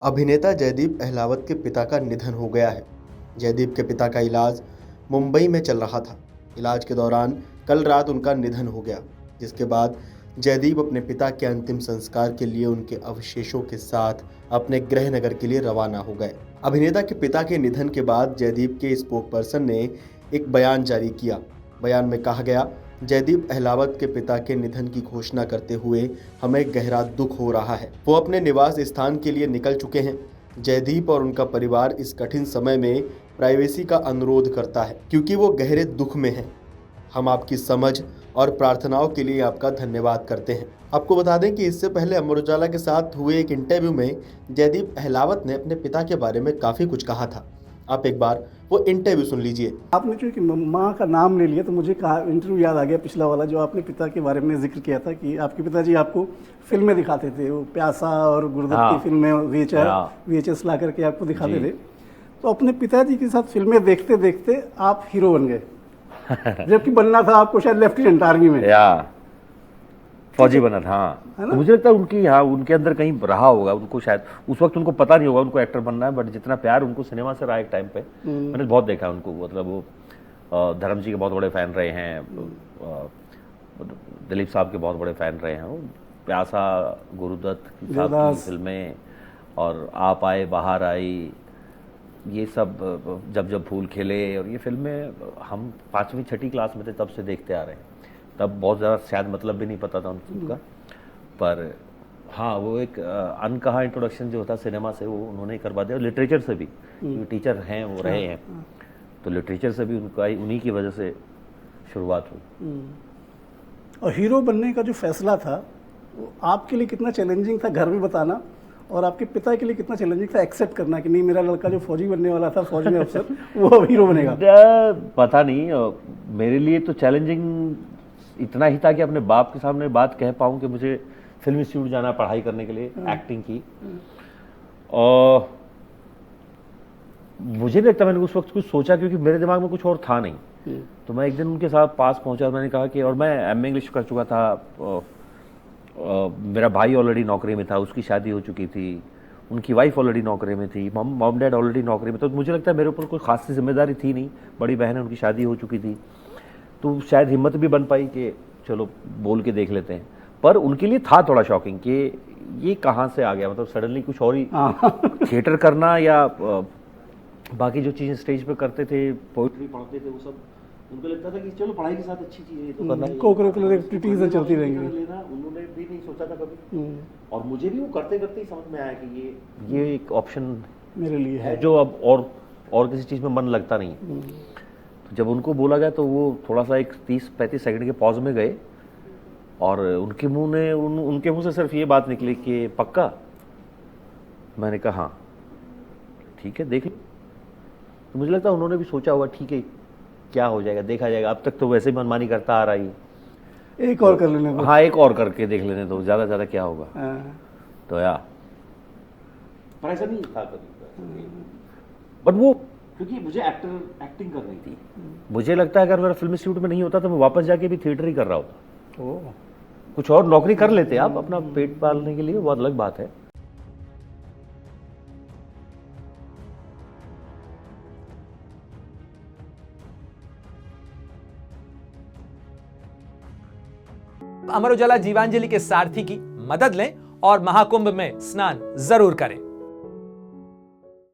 अभिनेता जयदीप अहलावत के पिता का निधन हो गया है। जयदीप के पिता का इलाज मुंबई में चल रहा था। इलाज के दौरान कल रात उनका निधन हो गया, जिसके बाद जयदीप अपने पिता के अंतिम संस्कार के लिए उनके अवशेषों के साथ अपने गृह नगर के लिए रवाना हो गए। अभिनेता के पिता के निधन के बाद जयदीप के स्पोक पर्सन ने एक बयान जारी किया। बयान में कहा गया, जयदीप अहलावत के पिता के निधन की घोषणा करते हुए हमें गहरा दुख हो रहा है। वो अपने निवास स्थान के लिए निकल चुके हैं। जयदीप और उनका परिवार इस कठिन समय में प्राइवेसी का अनुरोध करता है, क्योंकि वो गहरे दुख में हैं। हम आपकी समझ और प्रार्थनाओं के लिए आपका धन्यवाद करते हैं। आपको बता दें कि इससे पहले अमर उजाला के साथ हुए एक इंटरव्यू में जयदीप अहलावत ने अपने पिता के बारे में काफ़ी कुछ कहा था। आप एक बार वो इंटरव्यू सुन लीजिए। आपने चूंकि माँ का नाम ले लिया तो मुझे कहा इंटरव्यू याद आ गया पिछला वाला, जो आपने पिता के बारे में जिक्र किया था कि आपके पिताजी आपको फिल्में दिखाते थे, वो प्यासा और गुरुदत्त की फिल्में VHS ला करके आपको दिखाते थे। तो अपने पिताजी के साथ फिल्में देखते देखते आप हीरो बन गए जबकि बनना था आपको शायद लेफ्टिनेंट आर्मी में फौजी बना था। हाँ, तो मुझे लगता है उनके अंदर कहीं रहा होगा। उनको शायद उस वक्त उनको पता नहीं होगा उनको एक्टर बनना है, बट जितना प्यार उनको सिनेमा से रहा एक टाइम पे, मैंने बहुत देखा उनको। मतलब वो धर्म जी के बहुत बड़े फैन रहे हैं, दिलीप साहब के बहुत बड़े फैन रहे हैं। वो प्यासा, गुरुदत्त की साथ की फिल्में और आप आए बाहर आई, ये सब जब फूल खिले, और ये फिल्में हम 5वीं 6ठी क्लास में थे तब से देखते आ रहे हैं। तब बहुत ज़्यादा शायद मतलब भी नहीं पता था उनका, पर हाँ वो एक अनकहा इंट्रोडक्शन जो होता है सिनेमा से, वो उन्होंने करवा दिया। लिटरेचर से भी, क्योंकि टीचर हैं वो रहे हैं, तो लिटरेचर से भी उनका उन्हीं की वजह से शुरुआत हुई। और हीरो बनने का जो फैसला था वो आपके लिए कितना चैलेंजिंग था घर में बताना, और आपके पिता के लिए कितना चैलेंजिंग था एक्सेप्ट करना कि नहीं, मेरा लड़का जो फौजी बनने वाला था, फौज में अफसर, वो अब हीरो बनेगा? पता नहीं, मेरे लिए तो चैलेंजिंग इतना ही था कि अपने बाप के सामने बात कह पाऊँ कि मुझे फिल्म इंस्टीट्यूट जाना पढ़ाई करने के लिए, एक्टिंग की। और मुझे नहीं लगता मैंने उस वक्त कुछ सोचा, क्योंकि मेरे दिमाग में कुछ और था नहीं। तो मैं एक दिन उनके साथ पास पहुंचा, मैंने कहा कि, और मैं MA इंग्लिश कर चुका था, मेरा भाई ऑलरेडी नौकरी में था, उसकी शादी हो चुकी थी, उनकी वाइफ ऑलरेडी नौकरी में थी, मॉम डैड ऑलरेडी नौकरी में। तो मुझे लगता है मेरे ऊपर कोई खास जिम्मेदारी थी नहीं, बड़ी बहन है, उनकी शादी हो चुकी थी, तो शायद हिम्मत भी बन पाई कि चलो बोल के देख लेते हैं। पर उनके लिए था थोड़ा शॉकिंग कि ये कहाँ से आ गया, मतलब सडनली कुछ और ही थिएटर करना या बाकी जो चीज़ें स्टेज पे करते थे, पोइट्री पढ़ते थे, वो सब उनको लगता था कि चलो पढ़ाई के साथ अच्छी चीज़ है तो करना, को-करिकुलर एक्टिविटीज चलती रहेंगी। उन्होंने भी नहीं सोचा था कभी, और मुझे भी वो करते करते ही समझ में आया कि ये एक ऑप्शन मेरे लिए है जो अब और किसी चीज़ में मन लगता नहीं। तो जब उनको बोला गया तो वो थोड़ा सा एक 30-35 सेकंड के पॉज में गए, और उनके मुंह से सिर्फ ये बात निकली कि पक्का? मैंने कहा हाँ ठीक है, देख लो। तो मुझे लगता है उन्होंने भी सोचा होगा ठीक है क्या हो जाएगा, देखा जाएगा। अब तक तो वैसे ही मनमानी करता आ रहा है, एक और कर लेने दो। हाँ, एक और करके देख लेने दो, ज़्यादा क्या होगा। तो यार पर ऐसा नहीं था कभी, बट वो क्योंकि मुझे एक्टिंग करनी थी। मुझे लगता है अगर मेरा फिल्म इंस्टीट्यूट में नहीं होता तो मैं वापस जाके भी थिएटर ही कर रहा होता। कुछ और नौकरी कर लेते आप अपना पेट पालने के लिए, वो अलग बात है। अमर उजाला जीवांजलि के सारथी की मदद लें और महाकुंभ में स्नान जरूर करें।